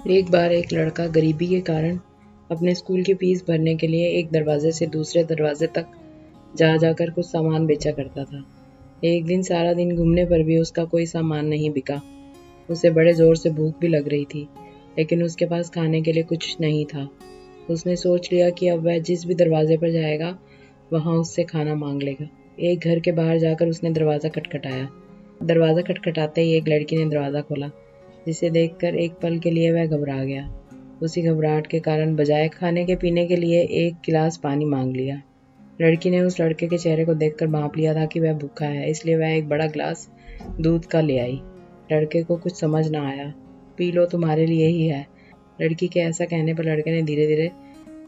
एक बार एक लड़का गरीबी के कारण अपने स्कूल की फीस भरने के लिए एक दरवाजे से दूसरे दरवाजे तक जा जाकर कुछ सामान बेचा करता था। एक दिन सारा दिन घूमने पर भी उसका कोई सामान नहीं बिका। उसे बड़े जोर से भूख भी लग रही थी, लेकिन उसके पास खाने के लिए कुछ नहीं था। उसने सोच लिया कि अब वह जिस भी दरवाजे पर जाएगा वहां उससे खाना मांग लेगा। एक घर के बाहर जाकर उसने दरवाज़ा खटखटाया। दरवाज़ा खटखटाते ही एक लड़की ने दरवाज़ा खोला, जिसे देखकर एक पल के लिए वह घबरा गया। उसी घबराहट के कारण बजाय खाने के पीने के लिए एक गिलास पानी मांग लिया। लड़की ने उस लड़के के चेहरे को देखकर भांप लिया था कि वह भूखा है, इसलिए वह एक बड़ा गिलास दूध का ले आई। लड़के को कुछ समझ न आया। पी लो, तुम्हारे लिए ही है। लड़की के ऐसा कहने पर लड़के ने धीरे धीरे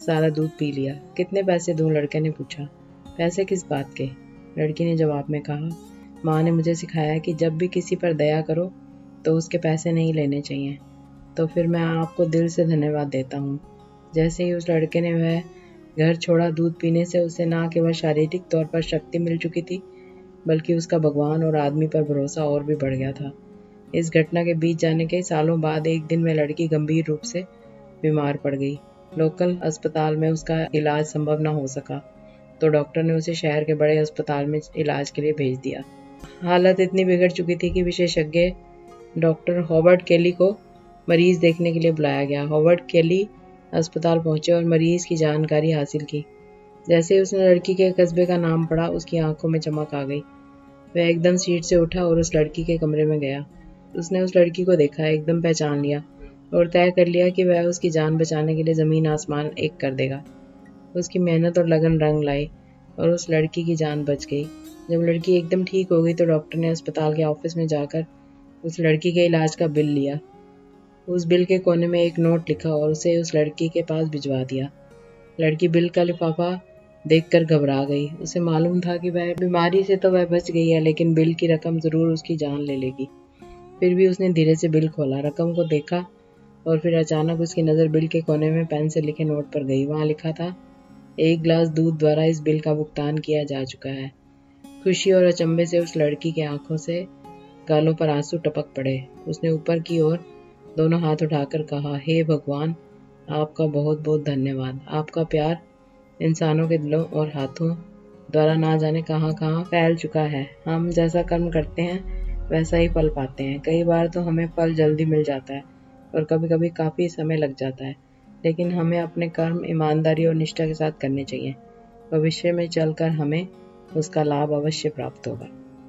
सारा दूध पी लिया। कितने पैसे दूं? लड़के ने पूछा। पैसे किस बात के? लड़की ने जवाब में कहा, माँ ने मुझे सिखाया कि जब भी किसी पर दया करो तो उसके पैसे नहीं लेने चाहिए। तो फिर मैं आपको दिल से धन्यवाद देता हूँ। जैसे ही उस लड़के ने वह घर छोड़ा, दूध पीने से उसे न केवल शारीरिक तौर पर शक्ति मिल चुकी थी, बल्कि उसका भगवान और आदमी पर भरोसा और भी बढ़ गया था। इस घटना के बीत जाने के सालों बाद एक दिन वह लड़की गंभीर रूप से बीमार पड़ गई। लोकल अस्पताल में उसका इलाज संभव न हो सका, तो डॉक्टर ने उसे शहर के बड़े अस्पताल में इलाज के लिए भेज दिया। हालत इतनी बिगड़ चुकी थी कि विशेषज्ञ डॉक्टर हॉवर्ड केली को मरीज देखने के लिए बुलाया गया। हॉवर्ड केली अस्पताल पहुंचे और मरीज की जानकारी हासिल की। जैसे ही उसने लड़की के कस्बे का नाम पढ़ा, उसकी आंखों में चमक आ गई। वह एकदम सीट से उठा और उस लड़की के कमरे में गया। उसने उस लड़की को देखा, एकदम पहचान लिया और तय कर लिया कि वह उसकी जान बचाने के लिए ज़मीन आसमान एक कर देगा। उसकी मेहनत और लगन रंग लाई और उस लड़की की जान बच गई। जब लड़की एकदम ठीक हो गई तो डॉक्टर ने अस्पताल के ऑफिस में जाकर उस लड़की के इलाज का बिल लिया। उस बिल के कोने में एक नोट लिखा और उसे उस लड़की के पास भिजवा दिया। लड़की बिल का लिफाफा देखकर घबरा गई। उसे मालूम था कि वह बीमारी से तो वह बच गई है, लेकिन बिल की रकम जरूर उसकी जान ले लेगी। फिर भी उसने धीरे से बिल खोला, रकम को देखा और फिर अचानक उसकी नज़र बिल के कोने में पेन से लिखे नोट पर गई। वहाँ लिखा था, 1 गिलास दूध द्वारा इस बिल का भुगतान किया जा चुका है। खुशी और अचंभे से उस लड़की की आंखों से गालों पर आंसू टपक पड़े। उसने ऊपर की ओर दोनों हाथ उठाकर कहा, हे भगवान, आपका बहुत बहुत धन्यवाद। आपका प्यार इंसानों के दिलों और हाथों द्वारा ना जाने कहाँ कहाँ फैल चुका है। हम जैसा कर्म करते हैं वैसा ही फल पाते हैं। कई बार तो हमें फल जल्दी मिल जाता है और कभी कभी काफ़ी समय लग जाता है, लेकिन हमें अपने कर्म ईमानदारी और निष्ठा के साथ करने चाहिए। भविष्य में चलकर हमें उसका लाभ अवश्य प्राप्त होगा।